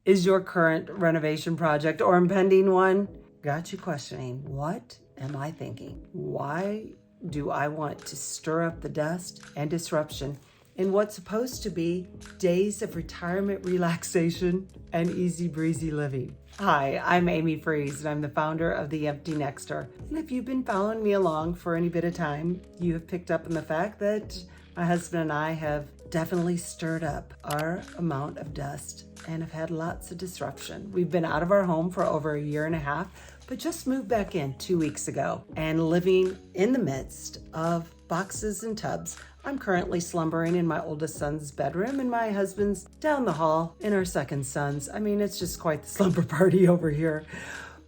Is your current renovation project or impending one got you questioning, what am I thinking? Why do I want to stir up the dust and disruption in what's supposed to be days of retirement relaxation and easy breezy living? Hi, I'm Amy Freeze, and I'm the founder of The Empty Nexter. And if you've been following me along for any bit of time, you have picked up on the fact that my husband and I have definitely stirred up our amount of dust and have had lots of disruption. We've been out of our home for over a year and a half, but just moved back in 2 weeks ago and living in the midst of boxes and tubs. I'm currently slumbering in my oldest son's bedroom, and my husband's down the hall in our second son's. I mean, it's just quite the slumber party over here,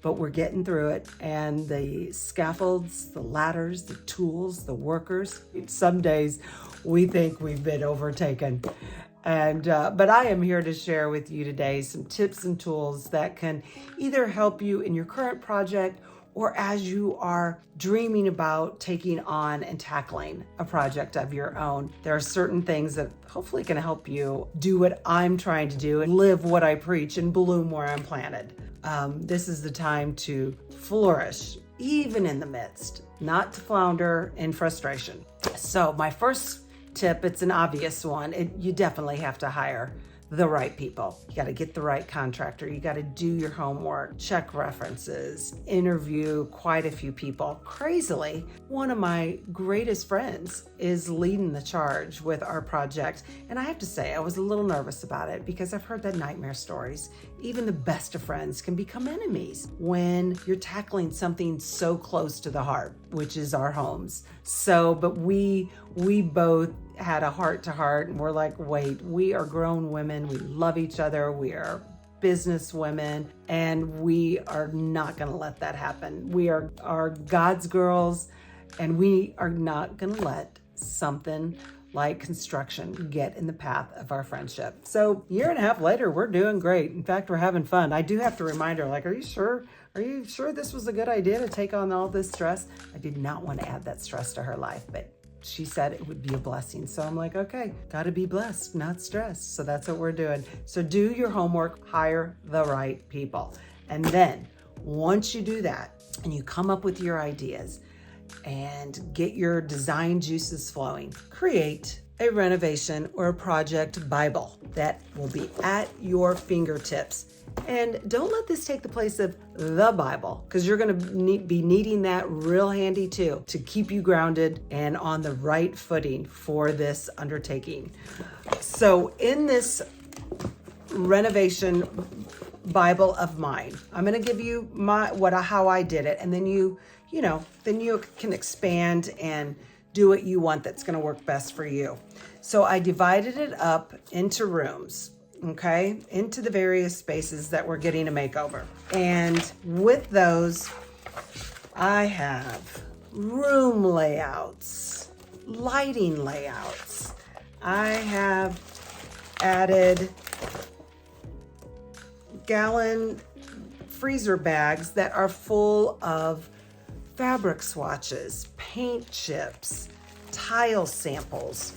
but we're getting through it. And the scaffolds, the ladders, the tools, the workers, some days we think we've been overtaken. But I am here to share with you today some tips and tools that can either help you in your current project or as you are dreaming about taking on and tackling a project of your own. There are certain things that hopefully can help you do what I'm trying to do and live what I preach and bloom where I'm planted. This is the time to flourish, even in the midst, not to flounder in frustration. So my first tip, it's an obvious one. You definitely have to hire the right people. You got to get the right contractor. You got to do your homework, check references, interview quite a few people. Crazily, one of my greatest friends is leading the charge with our project. And I have to say, I was a little nervous about it because I've heard the nightmare stories. Even the best of friends can become enemies when you're tackling something so close to the heart, which is our homes. But we both had a heart to heart, and we're like, wait, we are grown women. We love each other. We are business women, and we are not going to let that happen. We are God's girls, and we are not going to let something like construction get in the path of our friendship. So a year and a half later, we're doing great. In fact, we're having fun. I do have to remind her, like, are you sure this was a good idea to take on all this stress? I did not want to add that stress to her life, but she said it would be a blessing. So I'm like, okay, got to be blessed, not stressed. So that's what we're doing. So do your homework, hire the right people. And then once you do that and you come up with your ideas and get your design juices flowing, create a renovation or a project Bible that will be at your fingertips. And don't let this take the place of the Bible, because you're going to be needing that real handy too to keep you grounded and on the right footing for this undertaking. So in this renovation Bible of mine, I'm going to give you how I did it, and then you can expand and do what you want that's going to work best for you. So I divided it up into rooms. Okay, into the various spaces that we're getting a makeover. And with those, I have room layouts, lighting layouts. I have added gallon freezer bags that are full of fabric swatches, paint chips, tile samples.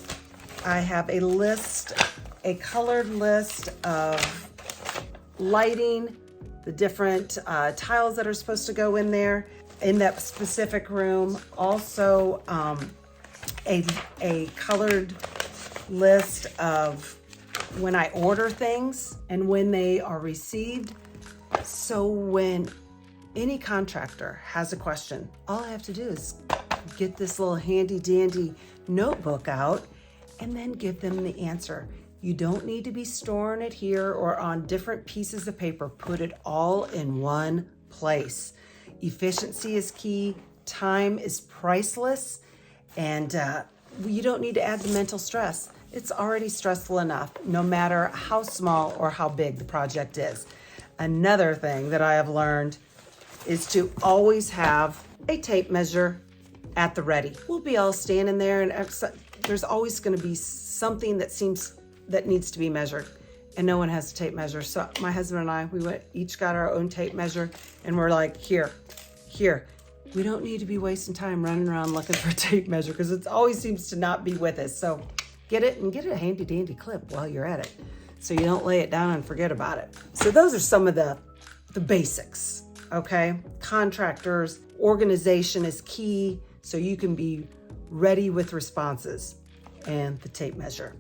I have a colored list of lighting, the different tiles that are supposed to go in there in that specific room. Also, a colored list of when I order things and when they are received. So when any contractor has a question, all I have to do is get this little handy dandy notebook out and then give them the answer. You don't need to be storing it here or on different pieces of paper. Put it all in one place. Efficiency is key. Time is priceless. And you don't need to add the mental stress. It's already stressful enough, no matter how small or how big the project is. Another thing that I have learned is to always have a tape measure at the ready. We'll be all standing there, and there's always going to be something that needs to be measured, and no one has a tape measure. So my husband and I, each got our own tape measure, and we're like, here. We don't need to be wasting time running around looking for a tape measure because it always seems to not be with us. So get it, and get a handy dandy clip while you're at it. so you don't lay it down and forget about it. So those are some of the basics, okay? Contractors, organization is key so you can be ready with responses, and the tape measure.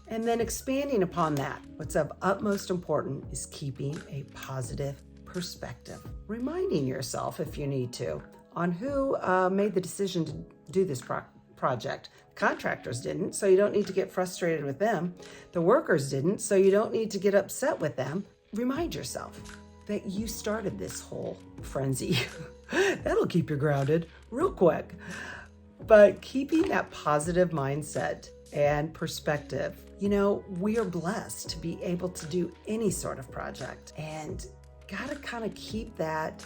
And then expanding upon that, what's of utmost importance is keeping a positive perspective. Reminding yourself, if you need to, on who made the decision to do this project. Contractors didn't, so you don't need to get frustrated with them. The workers didn't, so you don't need to get upset with them. Remind yourself that you started this whole frenzy. That'll keep you grounded real quick. But keeping that positive mindset and perspective, you know, we are blessed to be able to do any sort of project, and gotta kind of keep that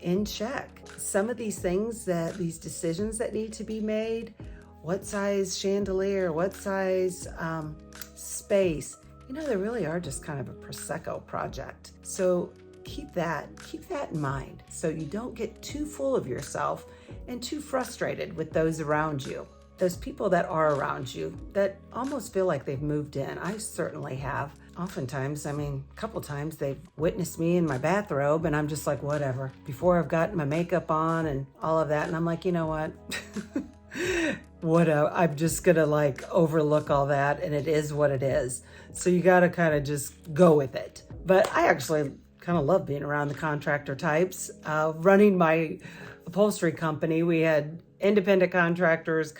in check. Some of these things these decisions that need to be made, what size chandelier, what size space, you know, they really are just kind of a Prosecco project. So keep that in mind so you don't get too full of yourself and too frustrated with those around you. Those people that are around you that almost feel like they've moved in. I certainly have. Oftentimes, a couple times they've witnessed me in my bathrobe and I'm just like, whatever. Before I've gotten my makeup on and all of that. And I'm like, you know what? Whatever. I'm just gonna overlook all that, and it is what it is. So you gotta kind of just go with it. But I actually kind of love being around the contractor types. Running my upholstery company, we had independent contractors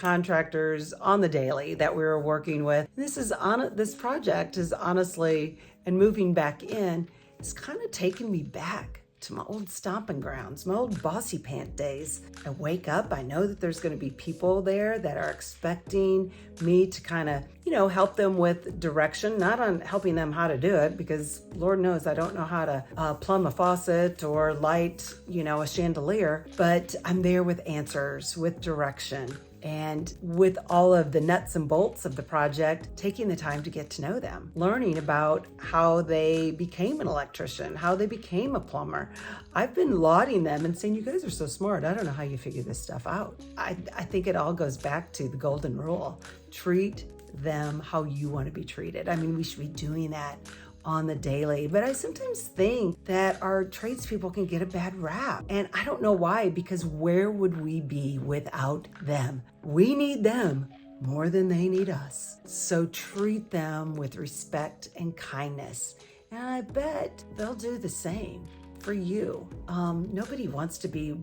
on the daily that we were working with. This project is honestly, and moving back in, it's kind of taken me back to my old stomping grounds, my old bossy pant days. I wake up, I know that there's going to be people there that are expecting me to kind of, help them with direction, not on helping them how to do it, because Lord knows I don't know how to plumb a faucet or light, a chandelier, but I'm there with answers, with direction. And with all of the nuts and bolts of the project, taking the time to get to know them, learning about how they became an electrician, how they became a plumber. I've been lauding them and saying, you guys are so smart. I don't know how you figure this stuff out. I think it all goes back to the golden rule. Treat them how you want to be treated. We should be doing that on the daily. But I sometimes think that our tradespeople can get a bad rap. And I don't know why, because where would we be without them? We need them more than they need us. So treat them with respect and kindness. And I bet they'll do the same for you. Nobody wants to be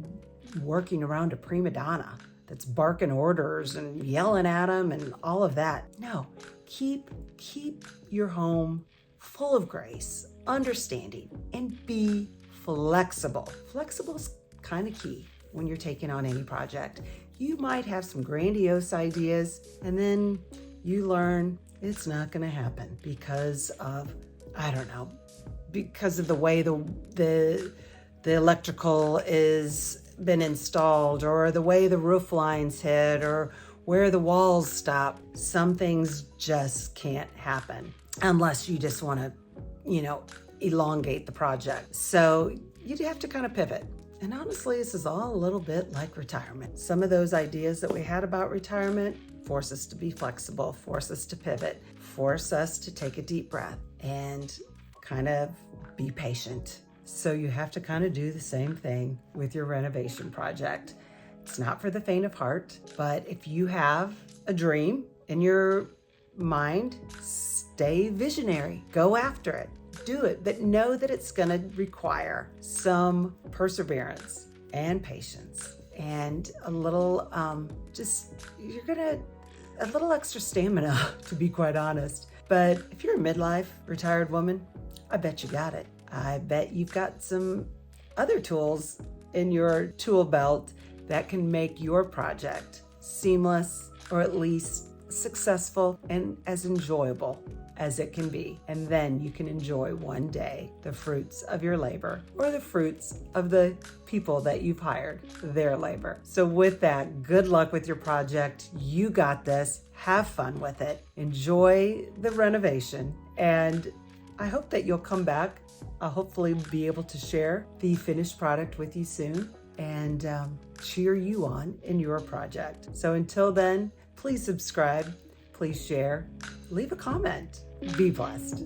working around a prima donna that's barking orders and yelling at them and all of that. No, keep your home full of grace, understanding, and be flexible. Flexible is kind of key when you're taking on any project. You might have some grandiose ideas, and then you learn it's not going to happen because of, because of the way the electrical is been installed, or the way the roof lines hit, or where the walls stop. Some things just can't happen unless you just want to, elongate the project. So you'd have to kind of pivot. And honestly, this is all a little bit like retirement. Some of those ideas that we had about retirement force us to be flexible, force us to pivot, force us to take a deep breath and kind of be patient. So you have to kind of do the same thing with your renovation project. It's not for the faint of heart, but if you have a dream in your mind, stay visionary, go after it, do it, but know that it's going to require some perseverance and patience and a little, a little extra stamina, to be quite honest. But if you're a midlife retired woman, I bet you got it. I bet you've got some other tools in your tool belt that can make your project seamless, or at least successful and as enjoyable as it can be. And then you can enjoy one day the fruits of your labor, or the fruits of the people that you've hired, their labor. So with that, good luck with your project. You got this. Have fun with it. Enjoy the renovation. And I hope that you'll come back. I'll hopefully be able to share the finished product with you soon and cheer you on in your project. So until then, please subscribe, please share, leave a comment. Be blessed.